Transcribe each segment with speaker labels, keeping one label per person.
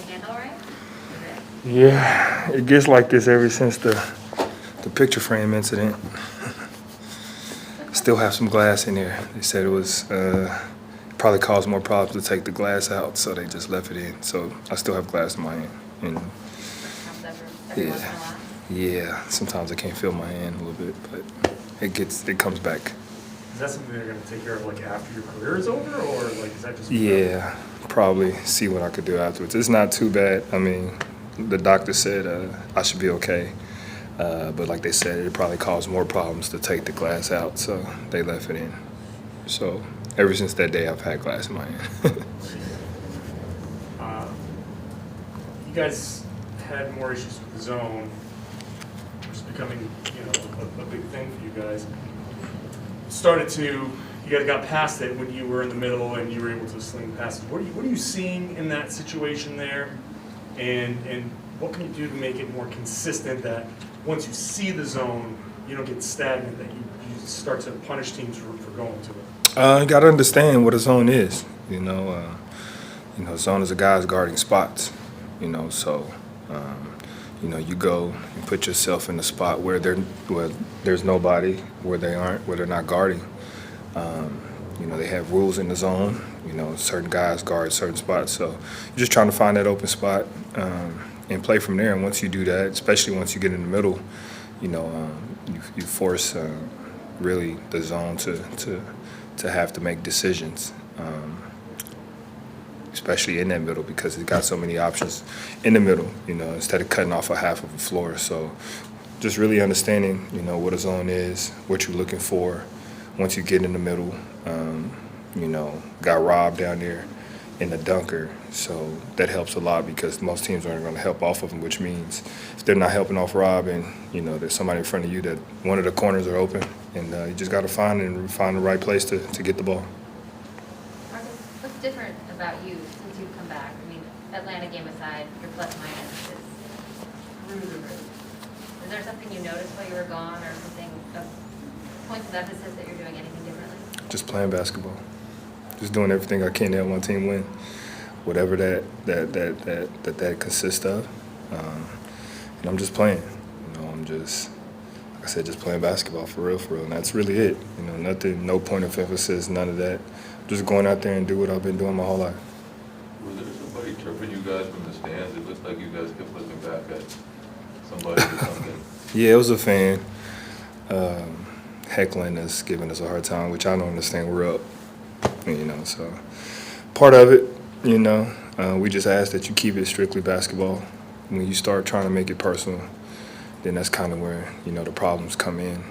Speaker 1: handle right?
Speaker 2: Yeah, it gets like this ever since the picture frame incident. Still have some glass in there. They said it was probably caused more problems to take the glass out, so they just left it in. So I still have glass in my hand. And
Speaker 1: Every once in a while?
Speaker 2: yeah, sometimes I can't feel my hand a little bit, but it comes back.
Speaker 3: Is that something they're going to take care of like after your career is over, or like is that just?
Speaker 2: Yeah, probably see what I could do afterwards. It's not too bad. I mean, the doctor said I should be okay, but like they said, it probably caused more problems to take the glass out, so they left it in. So ever since that day, I've had glass in my hand.
Speaker 3: You guys had more issues with the zone, which is becoming a big thing for you guys. You guys got past it when you were in the middle and you were able to sling passes. What are you seeing in that situation there? And what can you do to make it more consistent that once you see the zone, you don't get stagnant, that you start to punish teams for going to it?
Speaker 2: You got to understand what a zone is. Zone is a guy's guarding spots. So you go and put yourself in a spot where there's nobody, where they're not guarding. They have rules in the zone. Certain guys guard certain spots. So you're just trying to find that open spot and play from there. And once you do that, especially once you get in the middle, you force really the zone to have to make decisions. Especially in that middle, because it's got so many options in the middle, instead of cutting off a half of the floor. So just really understanding, what a zone is, what you're looking for once you get in the middle. Got robbed down there in the dunker, so that helps a lot because most teams aren't going to help off of them, which means if they're not helping off Rob and, there's somebody in front of you that one of the corners are open, and you just got to find the right place to get the ball.
Speaker 1: Marcus, what's different about you since you've come back? I mean, Atlanta game aside, your plus minus is through the roof. Is there something you noticed while you were gone, or something of points of emphasis that you're doing anything differently?
Speaker 2: Just playing basketball. Just doing everything I can to help my team win, whatever that consists of. And I'm just playing. I'm just, like I said, just playing basketball for real. And that's really it. Nothing, no point of emphasis, none of that. Just going out there and do what I've been doing my whole life.
Speaker 4: Was there somebody tripping you guys from the stands? It looks like you guys kept looking back at somebody or something.
Speaker 2: Yeah, it was a fan. Heckling us, giving us a hard time, which I don't understand. We're up, so part of it, we just ask that you keep it strictly basketball. When you start trying to make it personal, then that's kind of where, the problems come in.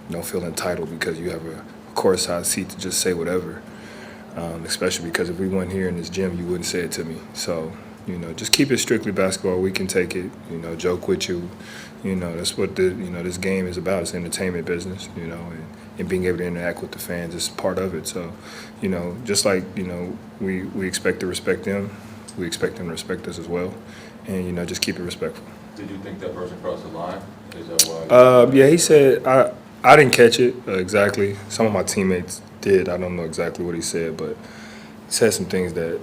Speaker 2: Don't feel entitled because you have a courtside seat to just say whatever, especially because if we weren't here in this gym, you wouldn't say it to me. So, just keep it strictly basketball. We can take it, joke with you. That's what this game is about. It's entertainment business, and being able to interact with the fans is part of it. So, just like, we expect to respect them, we expect them to respect us as well, and, just keep it respectful.
Speaker 4: Did you think that person crossed the line? Is that why?
Speaker 2: Yeah, he said, I didn't catch it exactly. Some of my teammates did. I don't know exactly what he said, but he said some things that,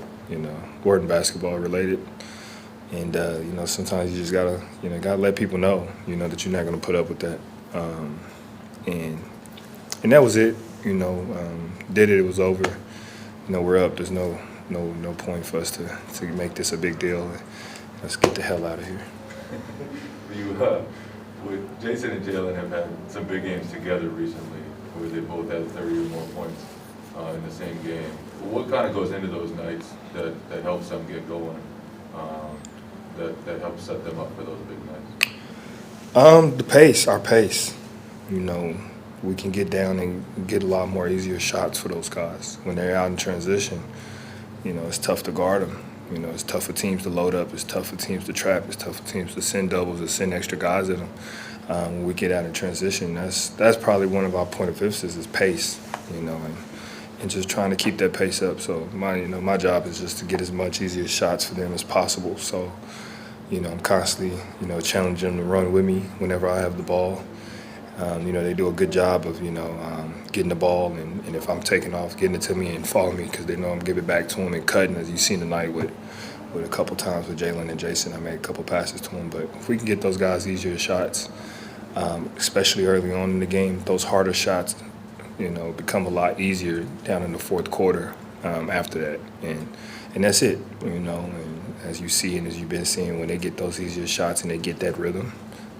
Speaker 2: weren't basketball related. And, sometimes you just gotta let people know, that you're not gonna put up with that. And that was it, did it, it was over. We're up. There's no point for us to make this a big deal. Let's get the hell out of here.
Speaker 4: Jayson and Jaylen have had some big games together recently where they both had 30 or more points in the same game. What kind of goes into those nights that helps them get going, that helps set them up for those big nights?
Speaker 2: The pace, our pace. We can get down and get a lot more easier shots for those guys. When they're out in transition, it's tough to guard them. It's tough for teams to load up. It's tough for teams to trap. It's tough for teams to send doubles or send extra guys at them. When we get out in transition, that's probably one of our point of emphasis is pace, and just trying to keep that pace up. So my job is just to get as much easier shots for them as possible. So, I'm constantly, challenging them to run with me whenever I have the ball. They do a good job of, getting the ball, and if I'm taking off, getting it to me and following me because they know I'm giving it back to them and cutting, as you've seen tonight with a couple times with Jaylen and Jayson. I made a couple passes to them. But if we can get those guys easier shots, especially early on in the game, those harder shots, become a lot easier down in the fourth quarter after that. And that's it, And as you see and as you've been seeing, when they get those easier shots and they get that rhythm,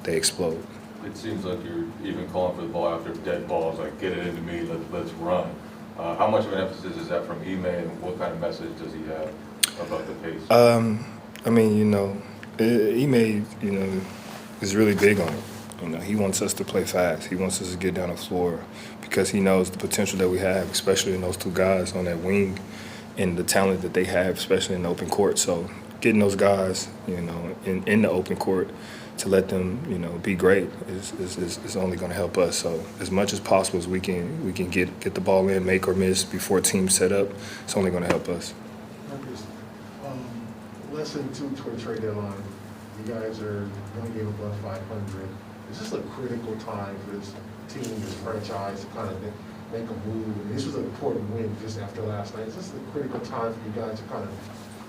Speaker 2: they explode.
Speaker 4: It seems like you're even calling for the ball after dead balls, like get it into me, let's run. How much of an emphasis is that from Ime, and what kind of message does he have about the pace?
Speaker 2: Ime, is really big on it. He wants us to play fast. He wants us to get down the floor because he knows the potential that we have, especially in those two guys on that wing and the talent that they have, especially in the open court. So getting those guys, in the open court to let them, be great is only going to help us. So as much as possible as we can get the ball in, make or miss before teams set up, it's only going to help us.
Speaker 5: Marcus, less than 2 to a trade deadline. You guys are one game above 500. Is this a critical time for this team, this franchise, to kind of make a move? And this was an important win just after last night. Is this a critical time for you guys to kind of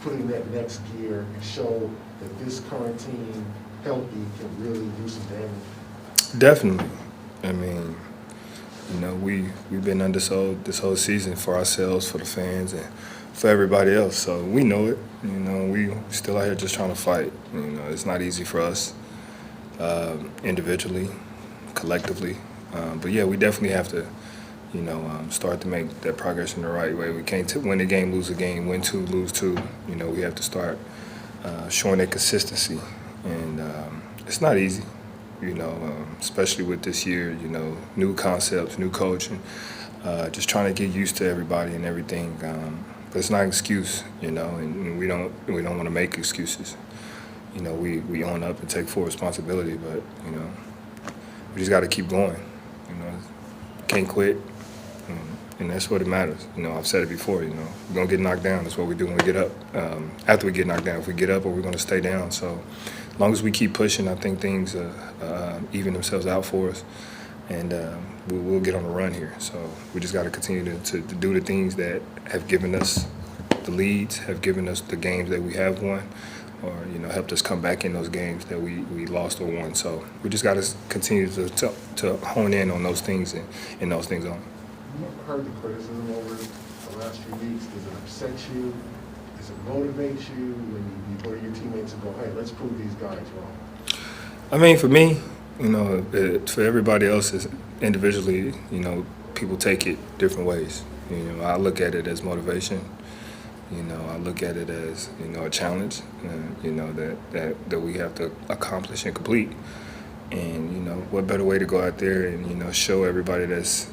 Speaker 5: put in that next gear and show that this current team, healthy, can really do some damage?
Speaker 2: Definitely. We've been undersold this whole season for ourselves, for the fans, and for everybody else. So we know it. We still out here just trying to fight. It's not easy for us individually, collectively. But yeah, we definitely have to, start to make that progress in the right way. We can't win a game, lose a game, win 2, lose 2. We have to start showing that consistency. And it's not easy, especially with this year, new concepts, new coaching, just trying to get used to everybody and everything. But it's not an excuse, and we don't want to make excuses. We own up and take full responsibility, but, we just got to keep going. Can't quit, and that's what it matters. I've said it before, we're going to get knocked down. That's what we do when we get up. After we get knocked down, if we get up, or we're going to stay down. So as long as we keep pushing, I think things even themselves out for us, and we'll get on the run here. So we just got to continue to do the things that have given us the leads, have given us the games that we have won, or helped us come back in those games that we lost or won. So we just got to continue to hone in on those things and those things on.
Speaker 5: You've heard the criticism over the last few weeks. Does it upset you? Does it motivate you when you go to your teammates and go, hey, let's prove these guys wrong?
Speaker 2: For me, for everybody else individually, people take it different ways. I look at it as motivation. I look at it as, a challenge, that we have to accomplish and complete. And, what better way to go out there and, show everybody that's,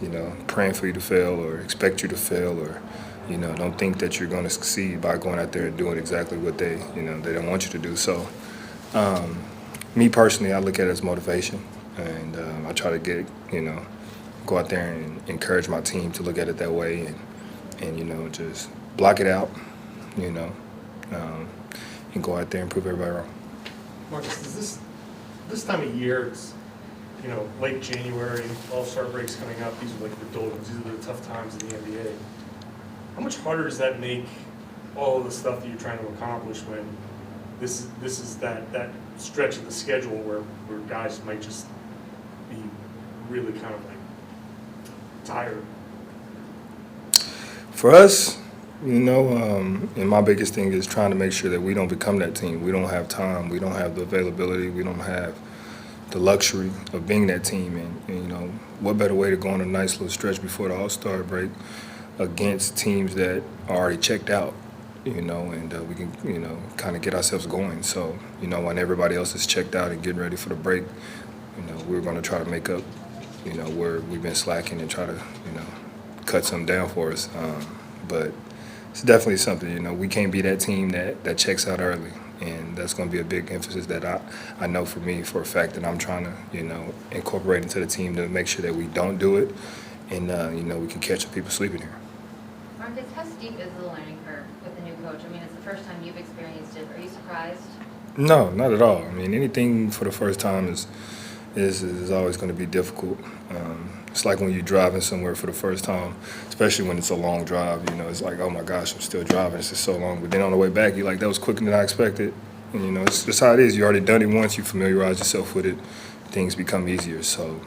Speaker 2: praying for you to fail or expect you to fail or, don't think that you're going to succeed by going out there and doing exactly what they don't want you to do. So, me personally, I look at it as motivation. And I try to go out there and encourage my team to look at it that way and just block it out, and go out there and prove everybody wrong.
Speaker 3: Marcus, is this time of year, it's, late January, All-Star breaks coming up, these are like the doldrums, these are the tough times in the NBA. How much harder does that make all of the stuff that you're trying to accomplish when this is that stretch of the schedule where guys might just be really kind of like tired?
Speaker 2: For us, and my biggest thing is trying to make sure that we don't become that team. We don't have time. We don't have the availability. We don't have the luxury of being that team. And what better way to go on a nice little stretch before the All-Star break against teams that are already checked out, and we can, kind of get ourselves going. So, when everybody else is checked out and getting ready for the break, we're going to try to make up, where we've been slacking and try to, cut something down for us. But it's definitely something, we can't be that team that checks out early. And that's going to be a big emphasis that I know for me, for a fact, that I'm trying to, incorporate into the team to make sure that we don't do it and, we can catch people sleeping here.
Speaker 1: Marcus, how steep is the learning curve with the new coach? It's the first time you've experienced it. Are you surprised?
Speaker 2: No, not at all. Anything for the first time is is always going to be difficult. It's like when you're driving somewhere for the first time, especially when it's a long drive. You know, it's like, oh my gosh, I'm still driving. It's just so long. But then on the way back, you're like, that was quicker than I expected. And you know, it's just how it is. You already done it once. You familiarize yourself with it. Things become easier. So,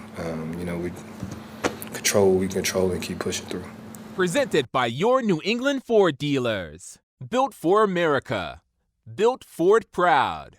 Speaker 2: you know, we control what we control and keep pushing through.
Speaker 6: Presented by your New England Ford dealers. Built for America. Built Ford proud.